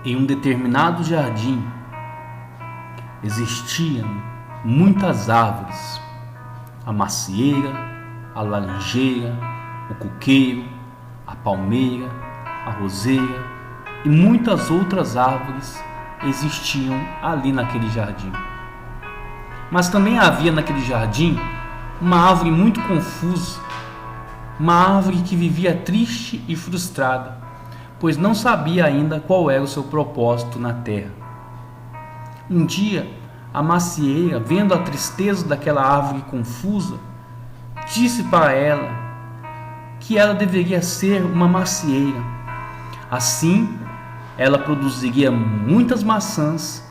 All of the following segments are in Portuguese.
Em um determinado jardim existiam muitas árvores: a macieira, a laranjeira, o coqueiro, a palmeira, a roseira e muitas outras árvores existiam ali naquele jardim. Mas também havia naquele jardim uma árvore muito confusa, uma árvore que vivia triste e frustrada, pois não sabia ainda qual era o seu propósito na terra. Um dia, a macieira, vendo a tristeza daquela árvore confusa, disse para ela que ela deveria ser uma macieira. Assim, ela produziria muitas maçãs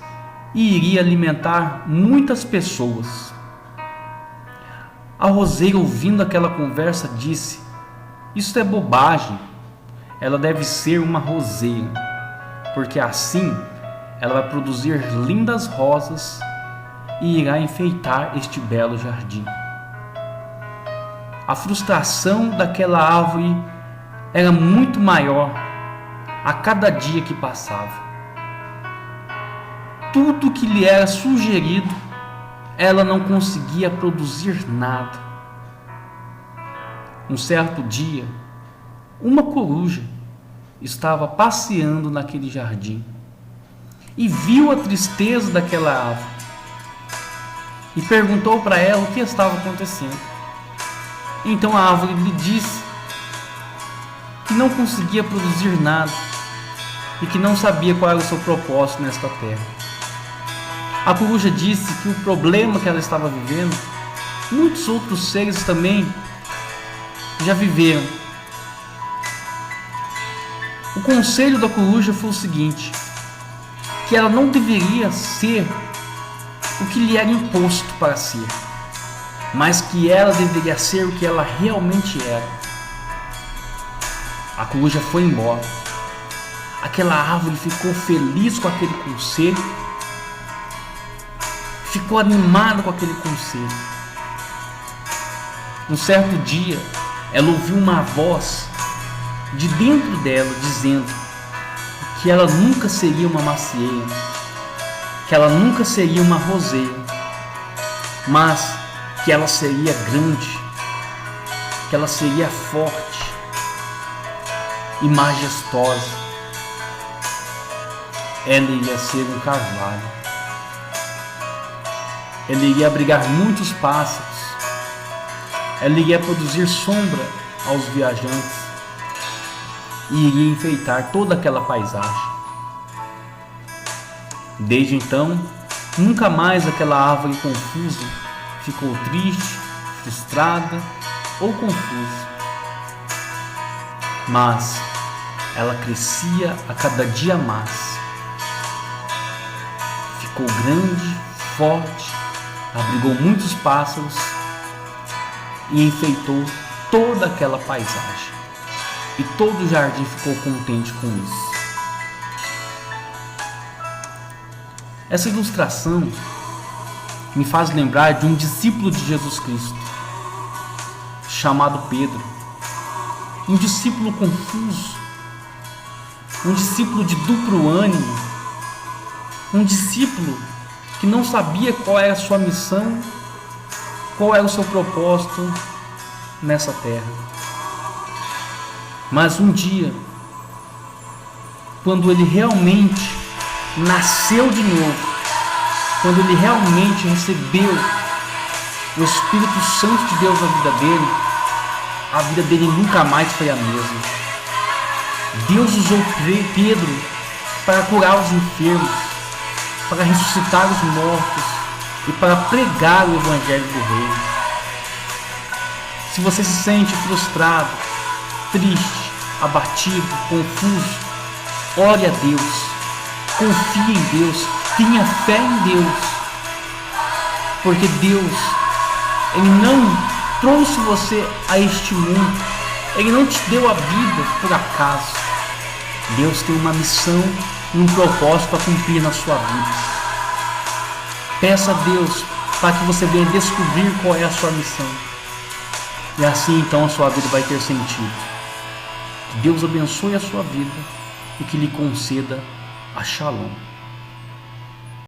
e iria alimentar muitas pessoas. A roseira, ouvindo aquela conversa, disse: "Isso é bobagem. Ela deve ser uma roseira, porque assim ela vai produzir lindas rosas e irá enfeitar este belo jardim." A frustração daquela árvore era muito maior a cada dia que passava. Tudo que lhe era sugerido, ela não conseguia produzir nada. Um certo dia, uma coruja estava passeando naquele jardim e viu a tristeza daquela árvore e perguntou para ela o que estava acontecendo. Então a árvore lhe disse que não conseguia produzir nada e que não sabia qual era o seu propósito nesta terra. A coruja disse que o problema que ela estava vivendo, muitos outros seres também já viveram. O conselho da coruja foi o seguinte: que ela não deveria ser o que lhe era imposto para ser, mas que ela deveria ser o que ela realmente era. A coruja foi embora. Aquela árvore ficou feliz com aquele conselho, ficou animada com aquele conselho. Um certo dia, ela ouviu uma voz de dentro dela dizendo que ela nunca seria uma macieira, que ela nunca seria uma roseira, mas que ela seria grande, que ela seria forte e majestosa. Ela iria ser um carvalho. Ela iria abrigar muitos pássaros. Ela iria produzir sombra aos viajantes e iria enfeitar toda aquela paisagem. Desde então, nunca mais aquela árvore confusa ficou triste, frustrada ou confusa. Mas ela crescia a cada dia mais. Ficou grande, forte, abrigou muitos pássaros e enfeitou toda aquela paisagem. E todo o jardim ficou contente com isso. Essa ilustração me faz lembrar de um discípulo de Jesus Cristo, chamado Pedro. Um discípulo confuso, um discípulo de duplo ânimo, um discípulo que não sabia qual era a sua missão, qual era o seu propósito nessa terra. Mas um dia, quando ele realmente nasceu de novo, quando ele realmente recebeu o Espírito Santo de Deus na vida dele, a vida dele nunca mais foi a mesma. Deus usou Pedro para curar os enfermos, para ressuscitar os mortos e para pregar o Evangelho do Reino. Se você se sente frustrado, triste, abatido, confuso, ore a Deus, confie em Deus, tenha fé em Deus, porque Deus, Ele não trouxe você a este mundo, Ele não te deu a vida por acaso. Deus tem uma missão e um propósito a cumprir na sua vida. Peça a Deus para que você venha descobrir qual é a sua missão, e assim então a sua vida vai ter sentido. Que Deus abençoe a sua vida e que lhe conceda a Shalom.